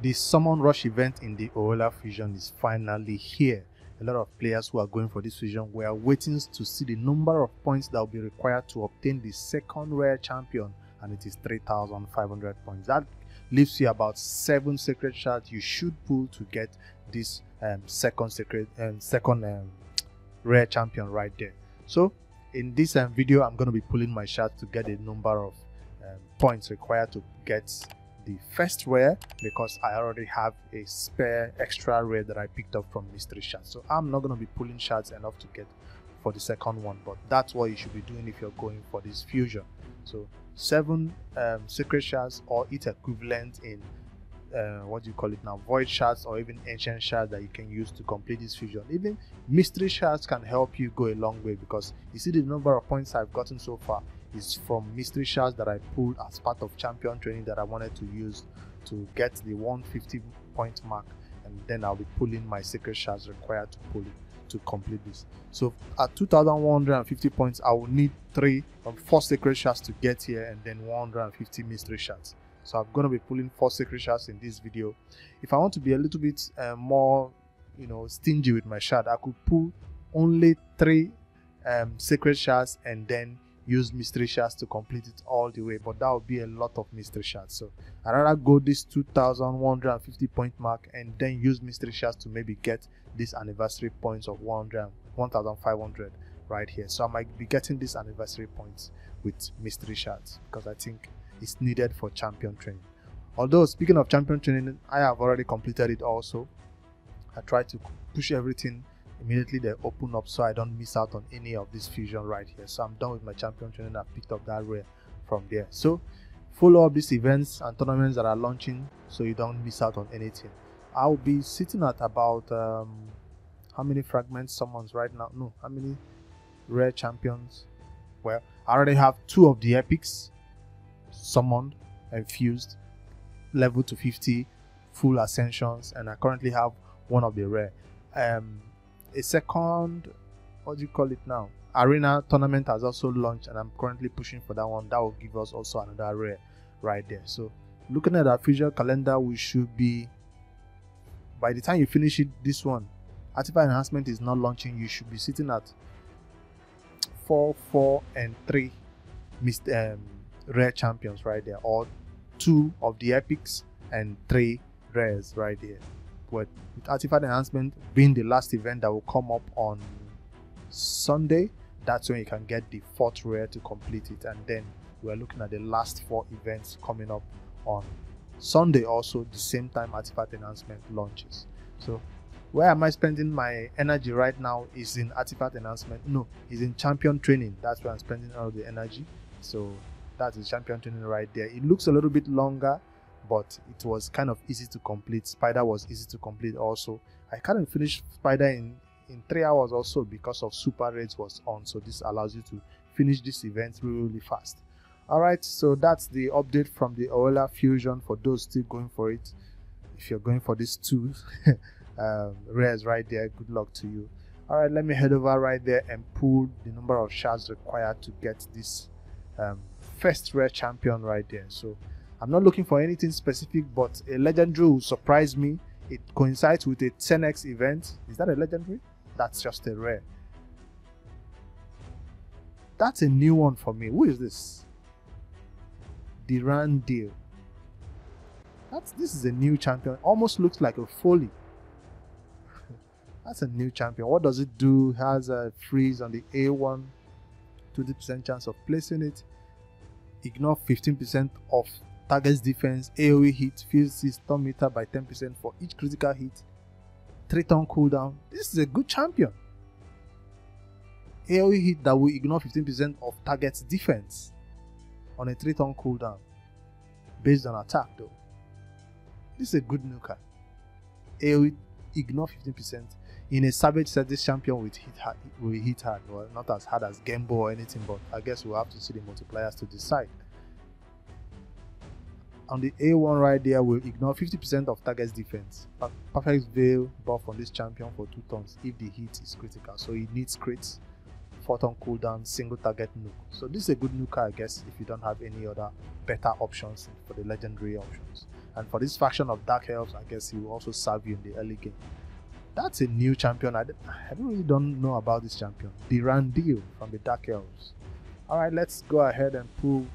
The Summon Rush event in the Oella Fusion is finally here. A lot of players who are going for this fusion were waiting to see the number of points that will be required to obtain the second rare champion, and it is 3,500 points. That leaves you about 7 secret shards you should pull to get this second rare champion right there. So in this video, I'm going to be pulling my shards to get a number of points required to get the first rare, because I already have a spare extra rare that I picked up from mystery shards. So I'm not going to be pulling shards enough to get for the second one, but that's what you should be doing if you're going for this fusion. So 7 secret shards, or its equivalent in what do you call it now, void shards, or even ancient shards that you can use to complete this fusion. Even mystery shards can help you go a long way, because you see the number of points I've gotten so far is from mystery shards that I pulled as part of champion training that I wanted to use to get the 150 point mark, and then I'll be pulling my secret shards required to pull it to complete this. So at 2,150 points, I will need 4 secret shards to get here, and then 150 mystery shards. So I'm going to be pulling 4 secret shards in this video. If I want to be a little bit more, stingy with my shard, I could pull only 3 secret shards and then use mystery shards to complete it all the way, but that would be a lot of mystery shards. So I'd rather go this 2,150 point mark and then use mystery shards to maybe get this anniversary points of 1,500 right here. So I might be getting these anniversary points with mystery shards because I think it's needed for champion training. Although speaking of champion training, I have already completed it also. I try to push everything immediately they open up so I don't miss out on any of this fusion right here. So I'm done with my champion training. I picked up that rare from there. So follow up these events and tournaments that are launching so you don't miss out on anything. I'll be sitting at about how many fragments summons right now? No, how many rare champions? Well, I already have 2 of the epics summoned and fused, level to 50 full ascensions, and I currently have 1 of the rare. A second, what do you call it now, arena tournament has also launched, and I'm currently pushing for that one. That will give us also another rare right there. So looking at our future calendar, we should be, by the time you finish it, this one, artifact enhancement is not launching, you should be sitting at 4, 4 and 3 rare champions right there, or 2 of the epics and 3 rares right there. With artifact enhancement being the last event that will come up on Sunday, that's when you can get the 4th rare to complete it, and then we're looking at the last 4 events coming up on Sunday also, the same time artifact enhancement launches. So where am I spending my energy right now is in artifact enhancement. No, is in champion training. That's where I'm spending all the energy. So that's the champion training right there. It looks a little bit longer, but it was kind of easy to complete. Spider was easy to complete also. I couldn't finish Spider in 3 hours or so because of super raids was on. So this allows you to finish this event really fast. Alright, so that's the update from the Oella Fusion for those still going for it. If you're going for these 2 rares right there, good luck to you. Alright, let me head over right there and pull the number of shards required to get this first rare champion right there. So I'm not looking for anything specific, but a legendary will surprise me. It coincides with a 10x event. Is that a legendary? That's just a rare. That's a new one for me. Who is this? Duran Deal. This is a new champion. Almost looks like a Foley. That's a new champion. What does it do? It has a freeze on the A1, 20% chance of placing it. Ignore 15% of target's defense, AoE hit, fills his turn meter by 10% for each critical hit, 3-turn cooldown. This is a good champion. AoE hit that will ignore 15% of target's defense on a 3-turn cooldown based on attack though. This is a good nuker. AoE ignore 15%. In a savage set, this champion will hit hard. Well, not as hard as Gembo or anything, but I guess we'll have to see the multipliers to decide. On the A1 right there, will ignore 50% of target's defense. Perfect Veil buff on this champion for 2 turns if the hit is critical. So he needs crits, 4-turn cooldown, single target nuke. So this is a good nuker, I guess, if you don't have any other better options for the legendary options. And for this faction of Dark Elves, I guess he will also serve you in the early game. That's a new champion. I really don't know about this champion. Durandil from the Dark Elves. Alright, let's go ahead and pull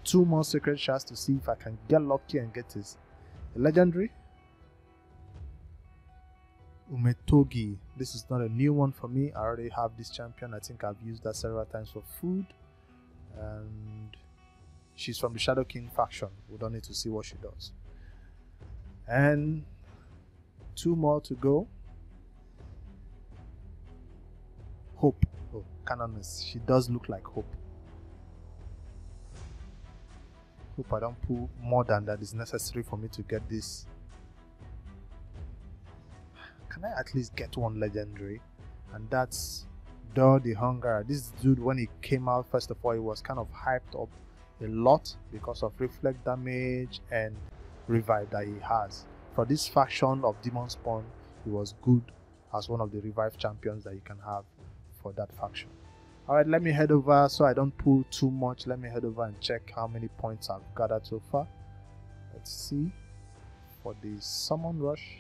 2 more secret shards to see if I can get lucky and get his legendary. Umetogi. This is not a new one for me. I already have this champion. I think I've used that several times for food. And she's from the Shadow King faction. We don't need to see what she does. And 2 more to go. Hope. Oh, Canoness. She does look like Hope. Hope I don't pull more than that is necessary for me to get this. Can I at least get 1 legendary? And that's Dor the Hunger. This dude, when he came out, first of all, he was kind of hyped up a lot because of reflect damage and revive that he has. For this faction of Demon Spawn, he was good as one of the revive champions that you can have for that faction. Alright, let me head over so I don't pull too much. Let me head over and check how many points I've gathered so far. Let's see. For the Summon Rush.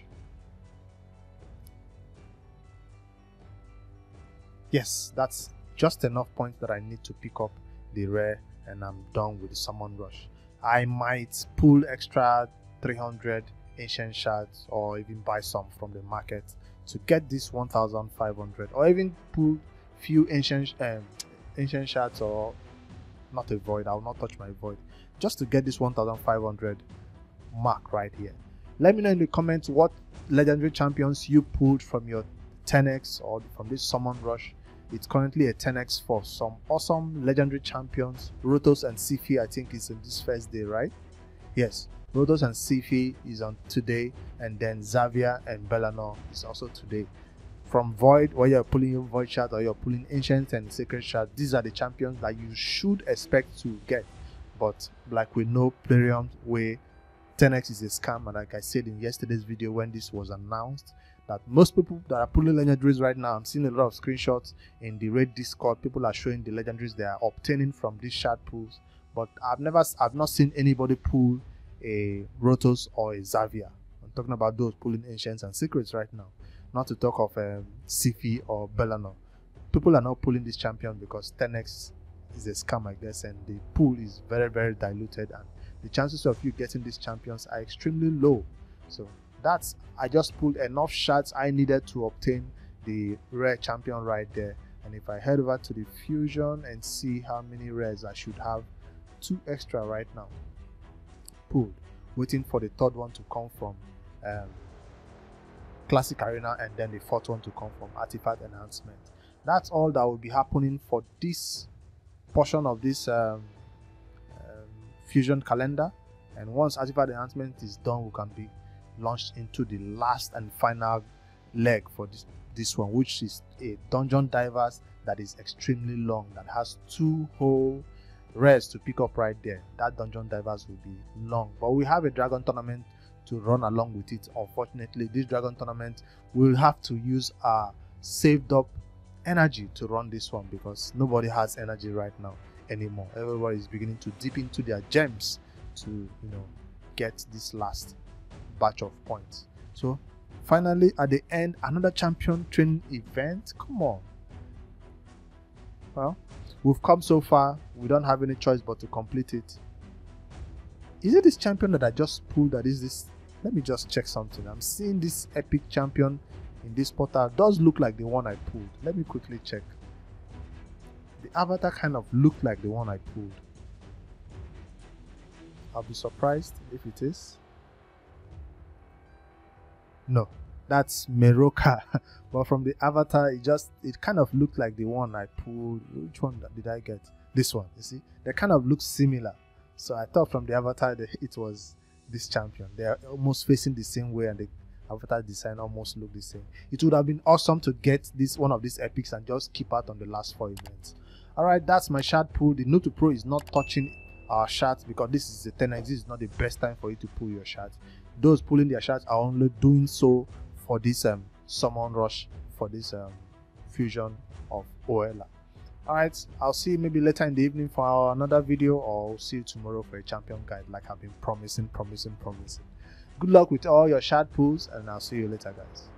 Yes, that's just enough points that I need to pick up the rare, and I'm done with the Summon Rush. I might pull extra 300 ancient shards or even buy some from the market to get this 1500, or even pull few ancient shards, or not a void. I will not touch my void just to get this 1500 mark right here. Let me know in the comments what legendary champions you pulled from your 10x or from this Summon Rush. It's currently a 10x for some awesome legendary champions. Rotos and Sifi, I think, is in this first day, right? Yes, Rotos and Sifi is on today, and then Xavier and Bellanor is also today. From Void, where you're pulling your Void shard or you're pulling Ancient and Sacred shard, these are the champions that you should expect to get. But like we know, Plarium way 10x is a scam, and like I said in yesterday's video when this was announced, that most people that are pulling legendaries right now, I'm seeing a lot of screenshots in the Raid Discord. People are showing the legendaries they are obtaining from these shard pools, but I've not seen anybody pull a Rotos or a Xavier. I'm talking about those pulling Ancients and Secrets right now, not to talk of Sifi or Bellanor. People are not pulling this champion because 10x is a scam, I guess, and the pool is very, very diluted, and the chances of you getting these champions are extremely low. So that's, I just pulled enough shards I needed to obtain the rare champion right there. And if I head over to the fusion and see how many rares I should have, 2 extra right now pulled, waiting for the 3rd one to come from Classic Arena, and then the 4th one to come from Artifact Enhancement. That's all that will be happening for this portion of this fusion calendar. And once Artifact Enhancement is done, we can be launched into the last and final leg for this one, which is a Dungeon Divers that is extremely long, that has 2 whole rares to pick up right there. That Dungeon Divers will be long, but we have a Dragon Tournament to run along with it. Unfortunately, this Dragon Tournament will have to use our saved up energy to run this one, because nobody has energy right now anymore. Everybody is beginning to dip into their gems to, you know, get this last batch of points. So finally, at the end, another champion training event. Come on. Well, we've come so far, we don't have any choice but to complete it. Is it this champion that I just pulled that is this? Let me just check something. I'm seeing this epic champion in this portal. It does look like the one I pulled. Let me quickly check. The avatar kind of looked like the one I pulled. I'll be surprised if it is. No, that's Meroka. But from the avatar, it kind of looked like the one I pulled. Which one did I get? This one. You see, they kind of look similar. So I thought from the avatar that it was this champion. They are almost facing the same way, and the avatar design almost look the same. It would have been awesome to get this one of these epics and just keep out on the last 4 events. Alright, that's my shard pull. The new to pro is not touching our shards because this is a 10x. This is not the best time for you to pull your shards. Those pulling their shards are only doing so for this summon rush, for this fusion of Oella. Alright, I'll see you maybe later in the evening for another video, or I'll see you tomorrow for a champion guide like I've been promising. Good luck with all your shard pulls, and I'll see you later, guys.